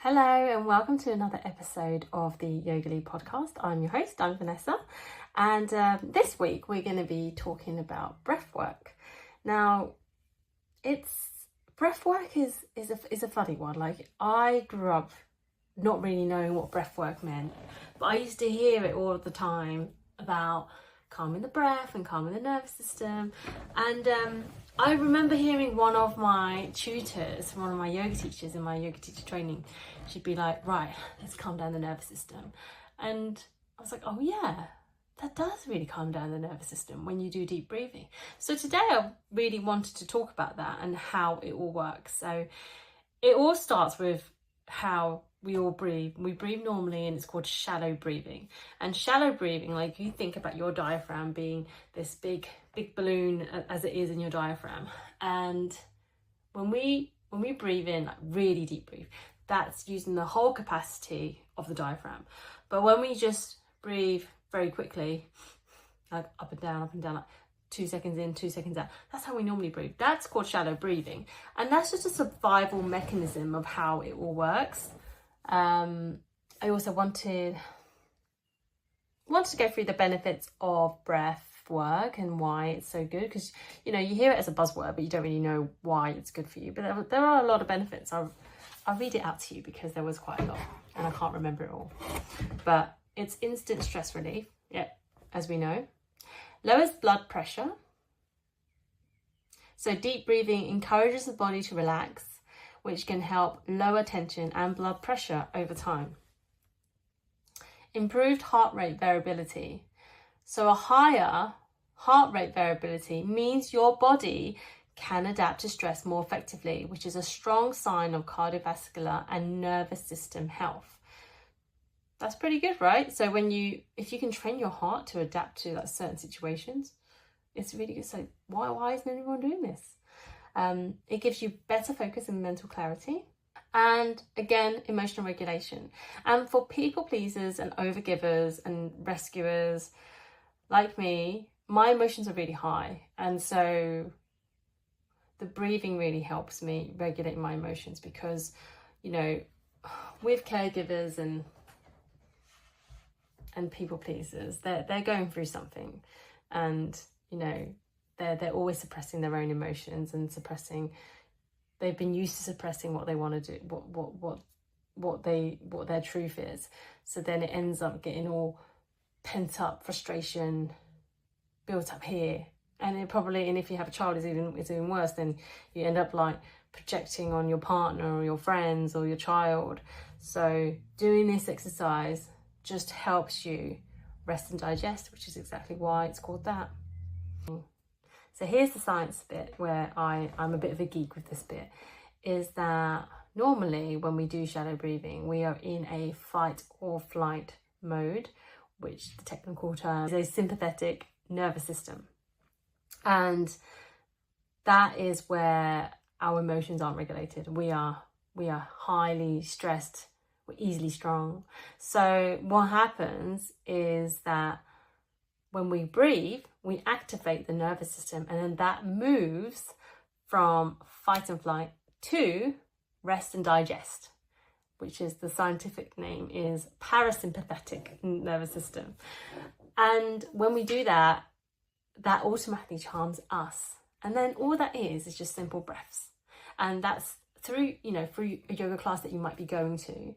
Hello and welcome to another episode of the YogaLee Podcast. I'm your host, I'm Vanessa, and this week we're going to be talking about breathwork. Now, breathwork is a funny one. Like, I grew up not really knowing what breathwork meant, but I used to hear it all the time about calming the breath and calming the nervous system, and I remember hearing one of my tutors, one of my yoga teachers in my yoga teacher training, she'd be like, right, let's calm down the nervous system. And I was like, oh yeah, that does really calm down the nervous system when you do deep breathing. So today I really wanted to talk about that and how it all works. So it all starts with how we all breathe. We breathe normally, and it's called shallow breathing. And shallow breathing, like, you think about your diaphragm being this big balloon as it is in your diaphragm. And when we breathe in, like really deep breathe, that's using the whole capacity of the diaphragm. But when we just breathe very quickly, like up and down, like 2 seconds in, 2 seconds out, that's how we normally breathe. That's called shallow breathing. And that's just a survival mechanism of how it all works. I also wanted to go through the benefits of breath work and why it's so good, because you hear it as a buzzword, but you don't really know why it's good for you. But there are a lot of benefits. I'll read it out to you because there was quite a lot and I can't remember it all. But it's instant stress relief, as we know. Lowers blood pressure. So deep breathing encourages the body to relax, which can help lower tension and blood pressure over time. Improved heart rate variability. So a higher heart rate variability means your body can adapt to stress more effectively, which is a strong sign of cardiovascular and nervous system health. That's pretty good, right? So if you can train your heart to adapt to like certain situations, it's really good. So why isn't anyone doing this? It gives you better focus and mental clarity. And again, emotional regulation. And for people pleasers and overgivers and rescuers like me, my emotions are really high. And so the breathing really helps me regulate my emotions, because, with caregivers and people pleasers, they're going through something, and, they're always suppressing their own emotions and they've been used to suppressing what they want to do, what their truth is. So then it ends up getting all pent up frustration built up here, and if you have a child, it's even worse. Then you end up like projecting on your partner or your friends or your child. So doing this exercise just helps you rest and digest, which is exactly why it's called that. So here's the science bit where I'm a bit of a geek with this bit, is that normally when we do shallow breathing, we are in a fight or flight mode, which the technical term is a sympathetic nervous system. And that is where our emotions aren't regulated. We are highly stressed, we're easily strong. So what happens is that when we breathe, we activate the nervous system, and then that moves from fight and flight to rest and digest, which is the scientific name is parasympathetic nervous system. And when we do that, that automatically calms us. And then all that is just simple breaths. And that's through a yoga class that you might be going to,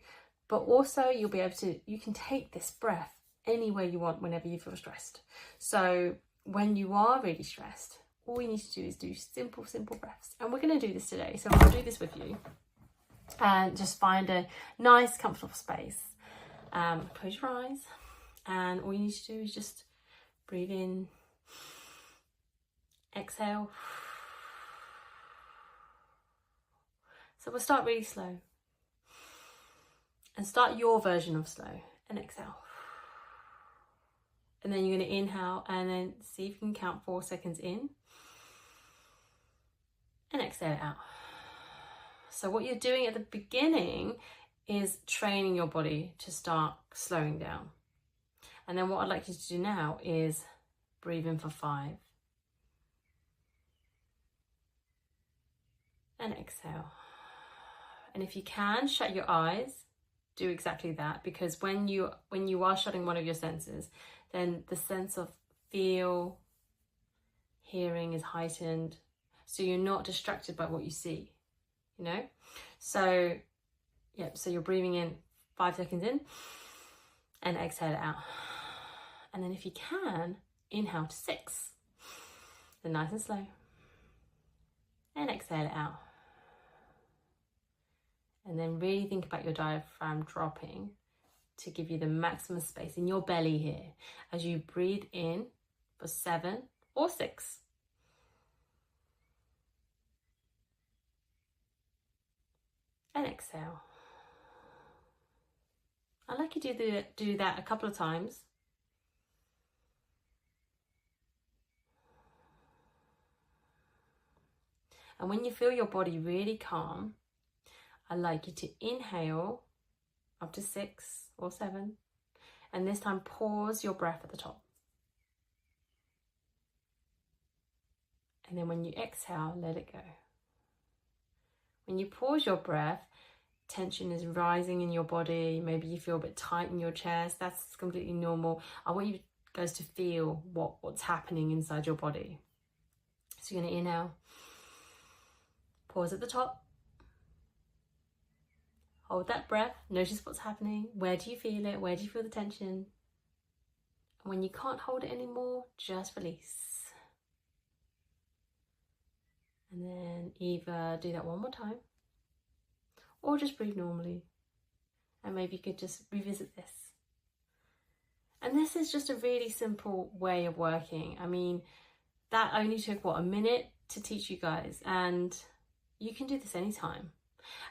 but also you can take this breath anywhere you want whenever you feel stressed. So when you are really stressed, all you need to do is do simple breaths. And we're going to do this today. So I'll do this with you. And just find a nice, comfortable space. Close your eyes. And all you need to do is just breathe in. Exhale. So we'll start really slow. And start your version of slow. And exhale. And then you're going to inhale and then see if you can count 4 seconds in. And exhale it out. So what you're doing at the beginning is training your body to start slowing down. And then what I'd like you to do now is breathe in for 5. And exhale. And if you can, shut your eyes. Do exactly that, because when you are shutting one of your senses, then the sense of feel, hearing is heightened. So you're not distracted by what you see, you know? So, yeah, so you're breathing in 5 seconds in and exhale it out. And then if you can, inhale to 6. Then nice and slow. And exhale it out. And then really think about your diaphragm dropping to give you the maximum space in your belly here as you breathe in for 7 or 6. And exhale. I'd like you to do that a couple of times. And when you feel your body really calm, I'd like you to inhale up to 6 or 7. And this time pause your breath at the top. And then when you exhale, let it go. When you pause your breath, tension is rising in your body. Maybe you feel a bit tight in your chest. That's completely normal. I want you guys to feel what's happening inside your body. So you're going to inhale. Pause at the top. Hold that breath. Notice what's happening. Where do you feel it? Where do you feel the tension? And when you can't hold it anymore, just release. And then either do that one more time or just breathe normally. And maybe you could just revisit this. And this is just a really simple way of working. I mean, that only took, a minute to teach you guys. And you can do this anytime.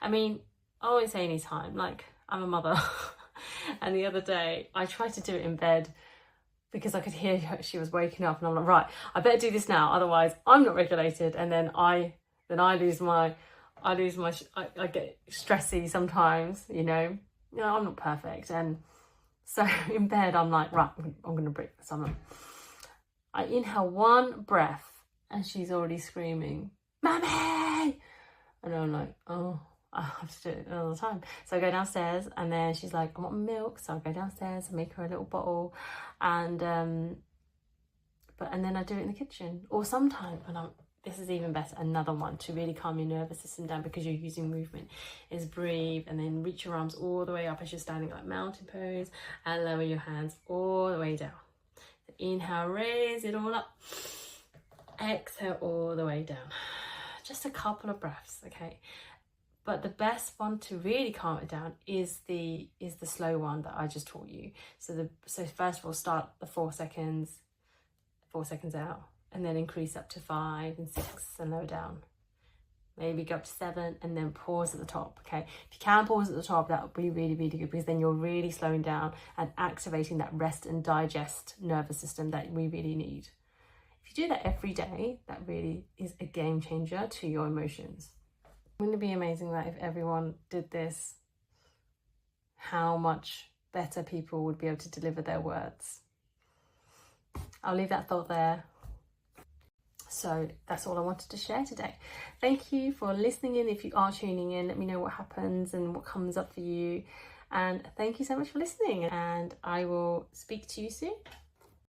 I mean, I won't say anytime, like I'm a mother. And the other day I tried to do it in bed because I could hear she was waking up, and I'm like, right, I better do this now, otherwise I'm not regulated, and then I I get stressy sometimes, you know, I'm not perfect. And so in bed I'm like, right, I'm gonna break this. I inhale one breath and she's already screaming, "Mummy!" And I'm like, oh, I have to do it all the time. So I go downstairs, and then she's like, I want milk. So I go downstairs and make her a little bottle, and then I do it in the kitchen. Or sometimes, this is even better, another one to really calm your nervous system down because you're using movement, is breathe and then reach your arms all the way up as you're standing like mountain pose, and lower your hands all the way down. So inhale, raise it all up. Exhale all the way down. Just a couple of breaths, okay? But the best one to really calm it down is the slow one that I just taught you. So first of all, start the 4 seconds out, and then increase up to 5 and 6 and lower down. Maybe go up to 7 and then pause at the top, okay? If you can pause at the top, that would be really, really good, because then you're really slowing down and activating that rest and digest nervous system that we really need. If you do that every day, that really is a game changer to your emotions. Wouldn't it be amazing that if everyone did this, how much better people would be able to deliver their words? I'll leave that thought there. So that's all I wanted to share today. Thank you for listening in. If you are tuning in, let me know what happens and what comes up for you. And thank you so much for listening. And I will speak to you soon.